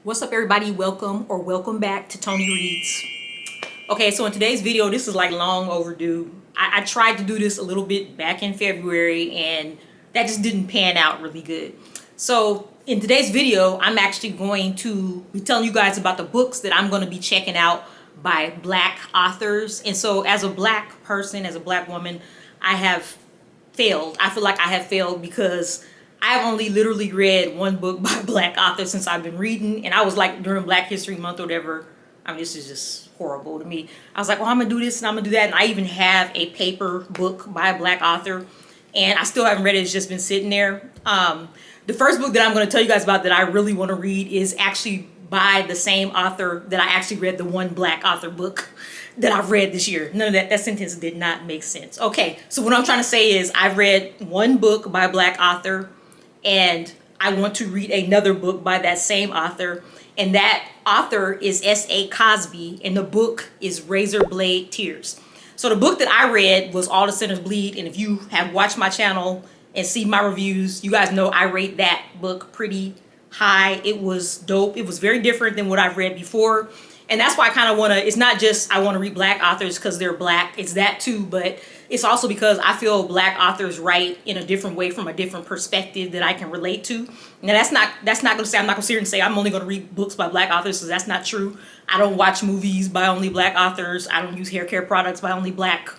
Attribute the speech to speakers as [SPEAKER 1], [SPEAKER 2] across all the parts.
[SPEAKER 1] What's up, everybody? Welcome back to Tony Reads. Okay, so in today's video, this is like long overdue. I tried to do this a little bit back in February and that just didn't pan out really good. So in today's video, I'm actually going to be telling you guys about the books that I'm going to be checking out by Black authors. And so as a Black person, as a Black woman, I have failed. I feel like I have failed because I've only literally read one book by Black authors since I've been reading, and I was like during Black History Month or whatever. I mean, this is just horrible to me. I was like, well, I'm gonna do this and I'm gonna do that, and I even have a paper book by a Black author, and I still haven't read it. It's just been sitting there. The first book that I'm gonna tell you guys about that I really want to read is actually by the same author that I actually read the one Black author book that I've read this year. None of that sentence did not make sense. Okay, so what I'm trying to say is I've read one book by a Black author, and I want to read another book by that same author, and that author is S.A. Cosby, and the book is Razor Blade Tears. So the book that I read was All the Sinners Bleed, and if you have watched my channel and see my reviews, you guys know I rate that book pretty high. It was dope. It was very different than what I've read before, and that's why I kind of want to, it's not just I want to read Black authors because they're Black, it's that too, but it's also because I feel Black authors write in a different way from a different perspective that I can relate to. Now that's not going to say, I'm not going to sit here and say I'm only going to read books by Black authors, because that's not true. I don't watch movies by only Black authors. I don't use hair care products by only Black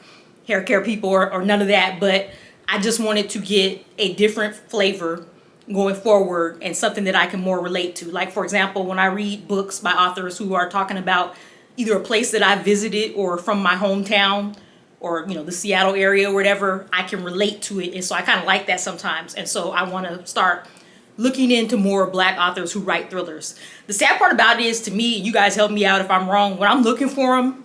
[SPEAKER 1] hair care people or none of that, but I just wanted to get a different flavor going forward and something that I can more relate to. Like, for example, when I read books by authors who are talking about either a place that I visited or from my hometown or, you know, the Seattle area or whatever, I can relate to it. And so I kind of like that sometimes. And so I want to start looking into more Black authors who write thrillers. The sad part about it is, to me, you guys help me out if I'm wrong, when I'm looking for them,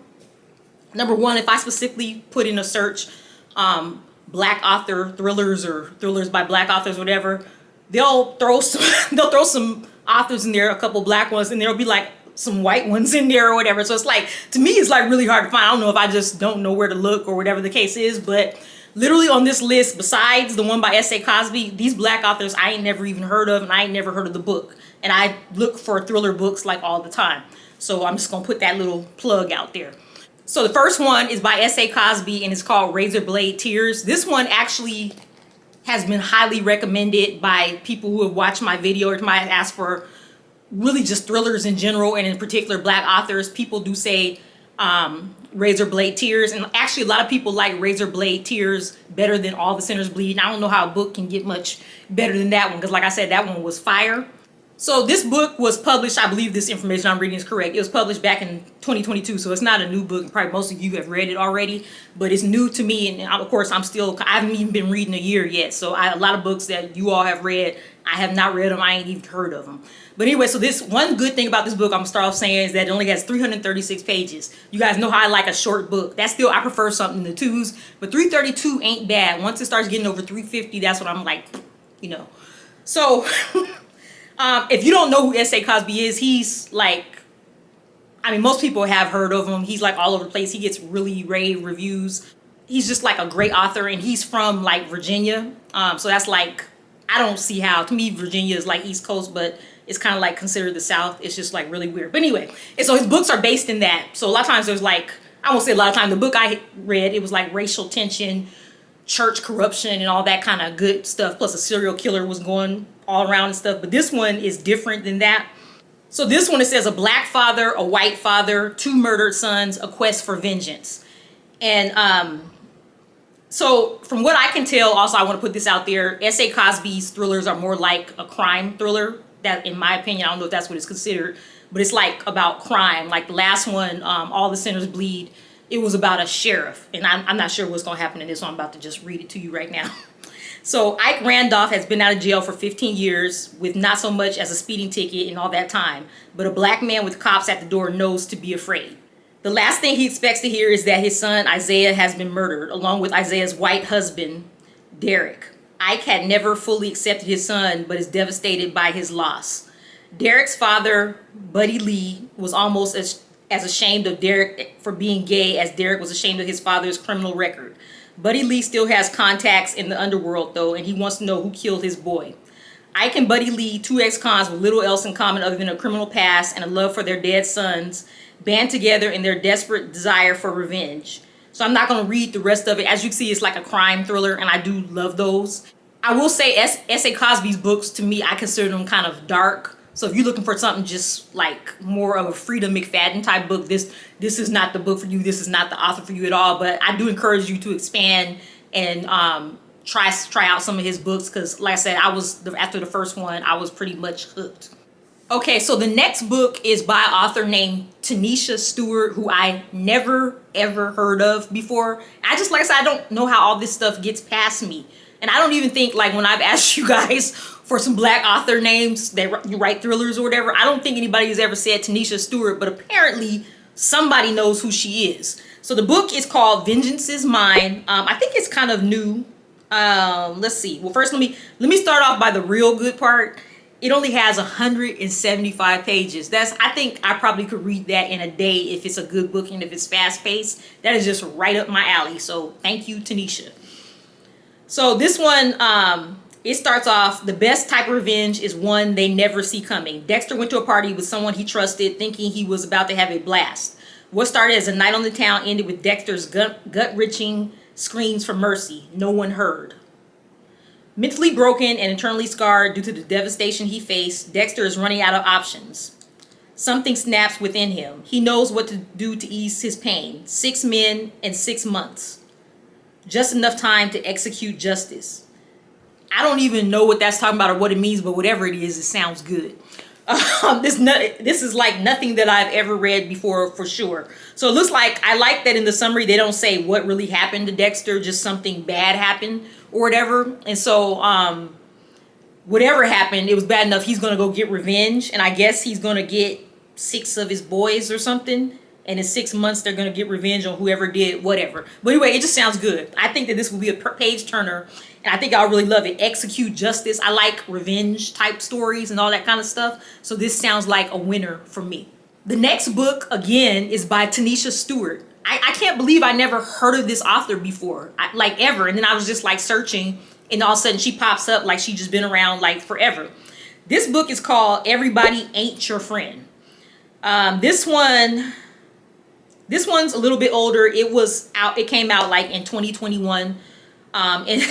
[SPEAKER 1] number one, if I specifically put in a search, Black author thrillers or thrillers by Black authors, whatever, they'll throw some authors in there, a couple Black ones, and there'll be like some white ones in there or whatever. So it's like, to me, it's like really hard to find. I don't know if I just don't know where to look or whatever the case is, but literally on this list, besides the one by S.A. Cosby, these Black authors I ain't never even heard of, and I ain't never heard of the book. And I look for thriller books like all the time. So I'm just gonna put that little plug out there. So the first one is by S.A. Cosby, and it's called Razor Blade Tears. This one actually has been highly recommended by people who have watched my video or might ask for really just thrillers in general, and in particular Black authors. People do say Razor Blade Tears, and actually a lot of people like Razor Blade Tears better than All the Sinners Bleed. And I don't know how a book can get much better than that one, because like I said, that one was fire. So this book was published, I believe this information I'm reading is correct, it was published back in 2022, so it's not a new book. Probably most of you have read it already, but it's new to me, and of course I haven't even been reading a year yet, so a lot of books that you all have read, I have not read them, I ain't even heard of them. But anyway, so this one good thing about this book I'm gonna start off saying is that it only has 336 pages. You guys know how I like a short book. That's still, I prefer something in the twos, but 332 ain't bad. Once it starts getting over 350, that's what I'm like, you know. So if you don't know who S.A. Cosby is, he's like, I mean, most people have heard of him. He's like all over the place. He gets really rave reviews. He's just like a great author, and he's from like Virginia. So that's like, I don't see how, to me, Virginia is like East Coast, but it's kind of like considered the South. It's just like really weird. But anyway, and so his books are based in that. So a lot of times there's like, I won't say a lot of times, the book I read, it was like racial tension, church corruption, and all that kind of good stuff. Plus a serial killer was going all around and stuff. But this one is different than that. So this one, it says a Black father, a white father, two murdered sons, a quest for vengeance. And so from what I can tell, also I want to put this out there, S.A. Cosby's thrillers are more like a crime thriller. That, in my opinion, I don't know if that's what it's considered, but it's like about crime. Like the last one, All the Sinners Bleed, it was about a sheriff, and I'm not sure what's going to happen in this, so I'm about to just read it to you right now. So Ike Randolph has been out of jail for 15 years with not so much as a speeding ticket in all that time, but a Black man with cops at the door knows to be afraid. The last thing he expects to hear is that his son Isaiah has been murdered, along with Isaiah's white husband, Derek. Ike had never fully accepted his son, but is devastated by his loss. Derek's father, Buddy Lee, was almost as ashamed of Derek for being gay as Derek was ashamed of his father's criminal record. Buddy Lee still has contacts in the underworld, though, and he wants to know who killed his boy. Ike and Buddy Lee, two ex-cons with little else in common other than a criminal past and a love for their dead sons, band together in their desperate desire for revenge. So I'm not going to read the rest of it. As you can see, it's like a crime thriller, and I do love those. I will say S.A. Cosby's books, to me, I consider them kind of dark. So if you're looking for something just like more of a Freida McFadden type book, this is not the book for you. This is not the author for you at all. But I do encourage you to expand and try out some of his books, because like I said, after the first one, I was pretty much hooked. Okay, so the next book is by an author named Tanisha Stewart, who I never ever heard of before. Like I said, I don't know how all this stuff gets past me. And I don't even think, like, when I've asked you guys for some black author names that you write thrillers or whatever, I don't think anybody has ever said Tanisha Stewart, but apparently somebody knows who she is. So the book is called Vengeance is Mine. I think it's kind of new. Let's see. Well, first let me start off by the real good part. It only has 175 pages. I think I probably could read that in a day if it's a good book and if it's fast paced. That is just right up my alley. So thank you, Tanisha. So this one, it starts off, the best type of revenge is one they never see coming. Dexter went to a party with someone he trusted, thinking he was about to have a blast. What started as a night on the town ended with Dexter's gut-wrenching screams for mercy. No one heard. Mentally broken and internally scarred due to the devastation he faced, Dexter is running out of options. Something snaps within him. He knows what to do to ease his pain. 6 men and 6 months. Just enough time to execute justice. I don't even know what that's talking about or what it means, but whatever it is, it sounds good. This is like nothing that I've ever read before, for sure. So it looks like, I like that in the summary they don't say what really happened to Dexter, just something bad happened or whatever. And so whatever happened, it was bad enough he's gonna go get revenge, and I guess he's gonna get 6 of his boys or something, and in 6 months they're gonna get revenge on whoever did whatever. But anyway, it just sounds good. I think that this will be a page turner, and I think I'll really love it. Execute justice. I like revenge type stories and all that kind of stuff, so this sounds like a winner for me. The next book, again, is by Tanisha Stewart. I can't believe I never heard of this author before, like ever. And then I was just like searching, and all of a sudden she pops up like she's just been around like forever. This book is called Everybody Ain't Your Friend. This one's a little bit older. It came out like in 2021. And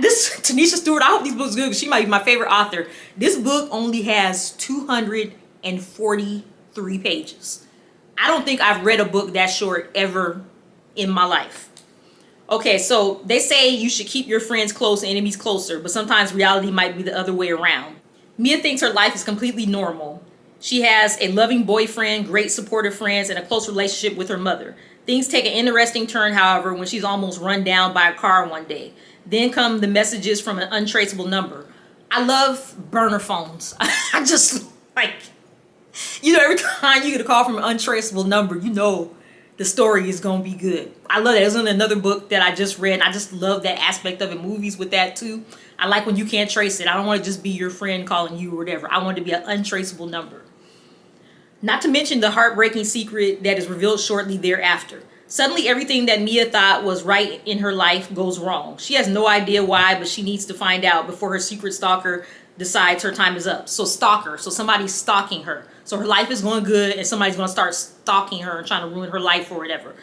[SPEAKER 1] this Tanisha Stewart, I hope these books are good because she might be my favorite author. This book only has 243 pages. I don't think I've read a book that short ever in my life. Okay, so they say you should keep your friends close and enemies closer, but sometimes reality might be the other way around. Mia thinks her life is completely normal. She has a loving boyfriend, great supportive friends, and a close relationship with her mother. Things take an interesting turn, however, when she's almost run down by a car one day. Then come the messages from an untraceable number. I love burner phones. I just like, every time you get a call from an untraceable number, the story is going to be good. I love that. There's another book that I just read, and I just love that aspect of it. Movies with that too. I like when you can't trace it. I don't want to just be your friend calling you or whatever. I want it to be an untraceable number. Not to mention the heartbreaking secret that is revealed shortly thereafter. Suddenly, everything that Mia thought was right in her life goes wrong. She has no idea why, but she needs to find out before her secret stalker decides her time is up. So stalker, so somebody's stalking her. So her life is going good, and somebody's going to start stalking her and trying to ruin her life or whatever.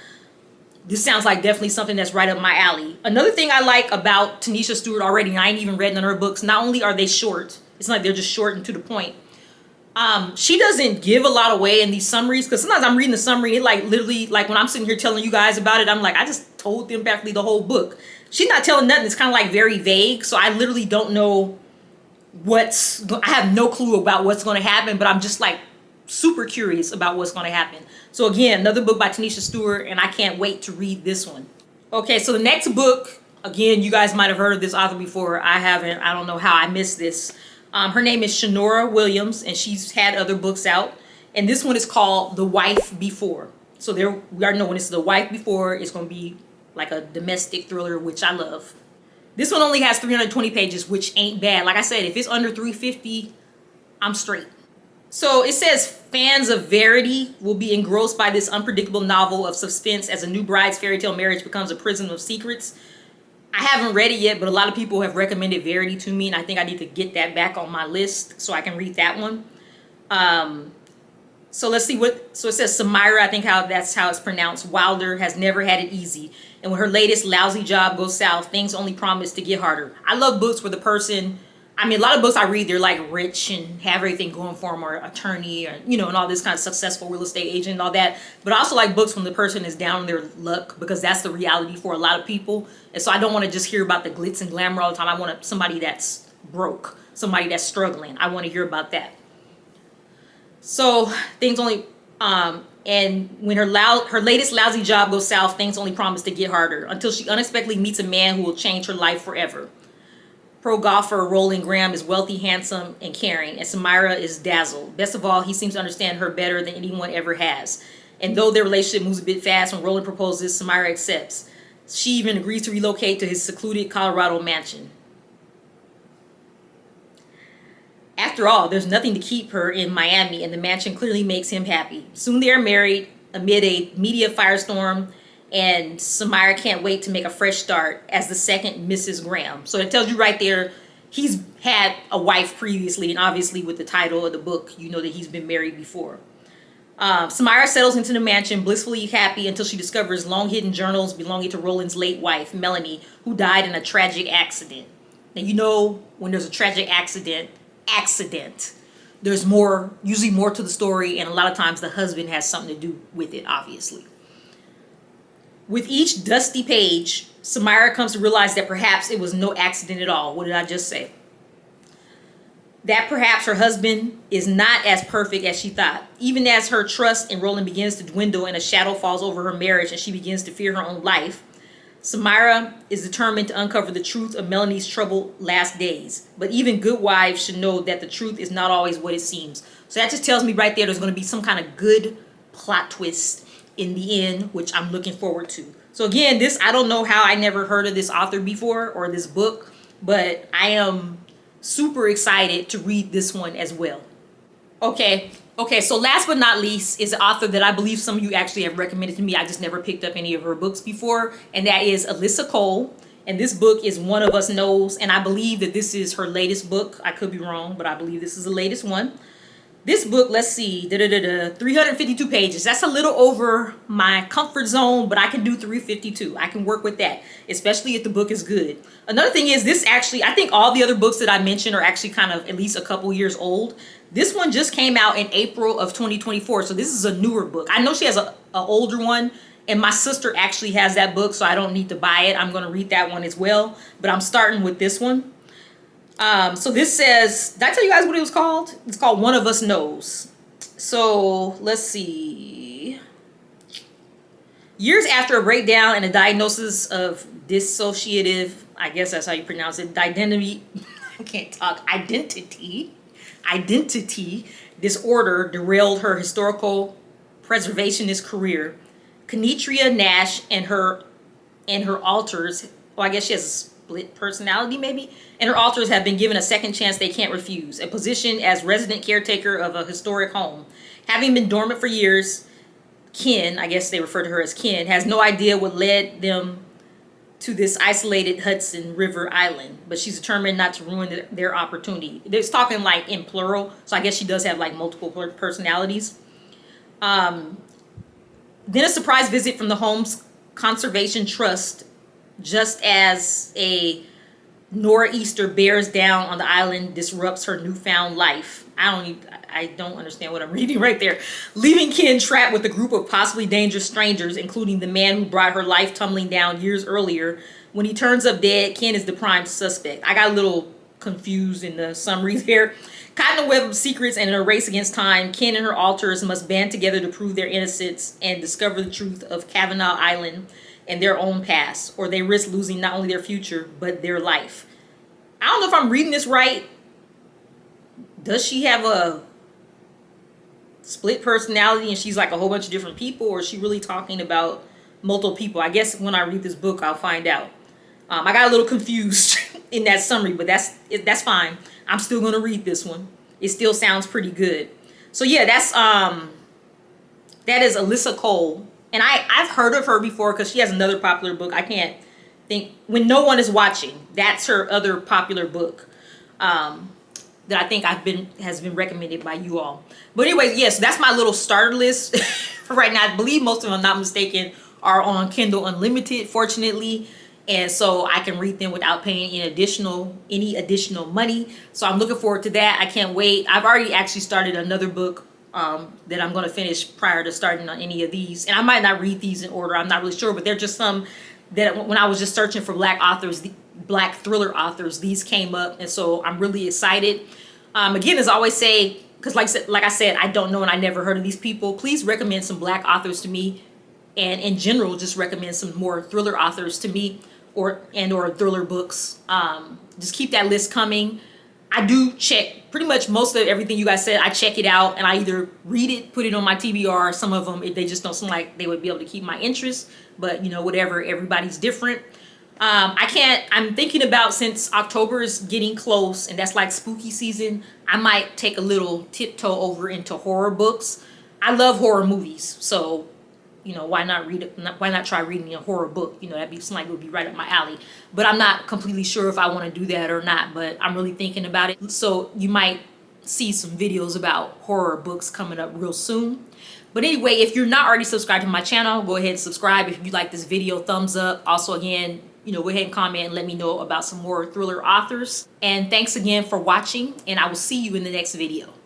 [SPEAKER 1] This sounds like definitely something that's right up my alley. Another thing I like about Tanisha Stewart already, and I ain't even read none of her books, not only are they short, it's not like they're just short and to the point. She doesn't give a lot away in these summaries, because sometimes I'm reading the summary, it like literally, like when I'm sitting here telling you guys about it, I'm like, I just told them practically the whole book. She's not telling nothing. It's kind of like very vague, so I literally don't know I have no clue about what's going to happen, but I'm just like super curious about what's going to happen. So again, another book by Tanisha Stewart, and I can't wait to read this one. Okay, so the next book, again, you guys might have heard of this author before. I haven't. I don't know how I missed this. Her name is Shanora Williams, and she's had other books out. And this one is called The Wife Before. So we already know when it's The Wife Before, it's going to be like a domestic thriller, which I love. This one only has 320 pages, which ain't bad. Like I said, if it's under 350, I'm straight. So it says fans of Verity will be engrossed by this unpredictable novel of suspense as a new bride's fairy tale marriage becomes a prison of secrets. I haven't read it yet, but a lot of people have recommended Verity to me, and I think I need to get that back on my list so I can read that one. So let's see so it says Samira, I think that's how it's pronounced. Wilder has never had it easy. And when her latest lousy job goes south, things only promise to get harder. I love books where the person, I mean, a lot of books I read, they're like rich and have everything going for them, or attorney, or, and all this kind of successful real estate agent and all that. But I also like books when the person is down on their luck, because that's the reality for a lot of people. And so I don't want to just hear about the glitz and glamour all the time. I want somebody that's broke, somebody that's struggling. I want to hear about that. So things only, and when her latest lousy job goes south, things only promise to get harder until she unexpectedly meets a man who will change her life forever. Pro golfer Roland Graham is wealthy, handsome, and caring, and Samira is dazzled. Best of all, he seems to understand her better than anyone ever has. And though their relationship moves a bit fast, when Roland proposes, Samira accepts. She even agrees to relocate to his secluded Colorado mansion. After all, there's nothing to keep her in Miami, and the mansion clearly makes him happy. Soon they are married amid a media firestorm, and Samira can't wait to make a fresh start as the second Mrs. Graham. So it tells you right there, he's had a wife previously, and obviously with the title of the book, you know that he's been married before. Samira settles into the mansion, blissfully happy, until she discovers long-hidden journals belonging to Roland's late wife, Melanie, who died in a tragic accident. Now, when there's a tragic accident, there's usually more to the story, and a lot of times the husband has something to do with it, obviously. With each dusty page, Samira comes to realize that perhaps it was no accident at all. What did I just say? That perhaps her husband is not as perfect as she thought. Even as her trust in Roland begins to dwindle and a shadow falls over her marriage and she begins to fear her own life, Samira is determined to uncover the truth of Melanie's troubled last days. But even good wives should know that the truth is not always what it seems. So that just tells me right there's going to be some kind of good plot twist in the end, which I'm looking forward to. So again, I don't know how I never heard of this author before, or this book, but I am super excited to read this one as well. Okay, so last but not least is an author that I believe some of you actually have recommended to me. I just never picked up any of her books before, and that is Alyssa Cole. And this book is One of Us Knows, and I believe that this is her latest book. I could be wrong, but I believe this is the latest one. This book, let's see, 352 pages. That's a little over my comfort zone, but I can do 352. I can work with that, especially if the book is good. Another thing is this actually, I think all the other books that I mentioned are actually kind of at least a couple years old. This one just came out in April of 2024, so this is a newer book. I know she has an older one, and my sister actually has that book, so I don't need to buy it. I'm going to read that one as well, but I'm starting with this one. So this says, did I tell you guys what it was called? It's called One of Us Knows. So let's see. Years after a breakdown and a diagnosis of dissociative, I guess that's how you pronounce it, identity disorder derailed her historical preservationist career. Kenetria Nash and her alters, well, I guess she has a split personality maybe, and her alters have been given a second chance they can't refuse, a position as resident caretaker of a historic home. Having been dormant for years, Ken, I guess they refer to her as Ken, has no idea what led them to this isolated Hudson River island, but she's determined not to ruin their opportunity. It's talking like in plural, so I guess she does have like multiple personalities. Then a surprise visit from the home's conservation trust, just as a nor'easter bears down on the island, disrupts her newfound life. I don't understand what I'm reading right there. Leaving Ken trapped with a group of possibly dangerous strangers, including the man who brought her life tumbling down years earlier. When he turns up dead, Ken is the prime suspect. I got a little confused in the summary there. Caught in a web of secrets and in a race against time, Ken and her alters must band together to prove their innocence and discover the truth of Kavanaugh Island and their own past, or they risk losing not only their future, but their life. I don't know if I'm reading this right. Does she have a split personality and she's like a whole bunch of different people, or is she really talking about multiple people? I guess when I read this book, I'll find out. I got a little confused in that summary, but that's fine. I'm still going to read this one. It still sounds pretty good. So yeah, that is Alyssa Cole. And I've heard of her before because she has another popular book. I can't think When No One Is Watching. That's her other popular book. That I think has been recommended by you all. But anyways, yes, that's my little starter list for right now. I believe most of them, I'm not mistaken, are on Kindle Unlimited, fortunately. And so I can read them without paying any additional money. So I'm looking forward to that. I can't wait. I've already actually started another book that I'm going to finish prior to starting on any of these. And I might not read these in order. I'm not really sure, but they're just some that when I was just searching for black authors, black thriller authors, these came up, and so I'm really excited. Again, as I always say, because like I said, I don't know and I never heard of these people. Please recommend some black authors to me, and in general, just recommend some more thriller authors to me, or thriller books. Just keep that list coming. I do check pretty much most of everything you guys said. I check it out and I either read it, put it on my TBR. Some of them, they just don't seem like they would be able to keep my interest. But you know, whatever. Everybody's different. I'm thinking about, since October is getting close and that's like spooky season, I might take a little tiptoe over into horror books. I love horror movies, so you know, why not try reading a horror book? You know, that'd be something like it would be right up my alley. But I'm not completely sure if I want to do that or not, but I'm really thinking about it. So you might see some videos about horror books coming up real soon. But anyway, if you're not already subscribed to my channel, go ahead and subscribe. If you like this video, thumbs up. Also, again, you know, go ahead and comment and let me know about some more thriller authors. And thanks again for watching, and I will see you in the next video.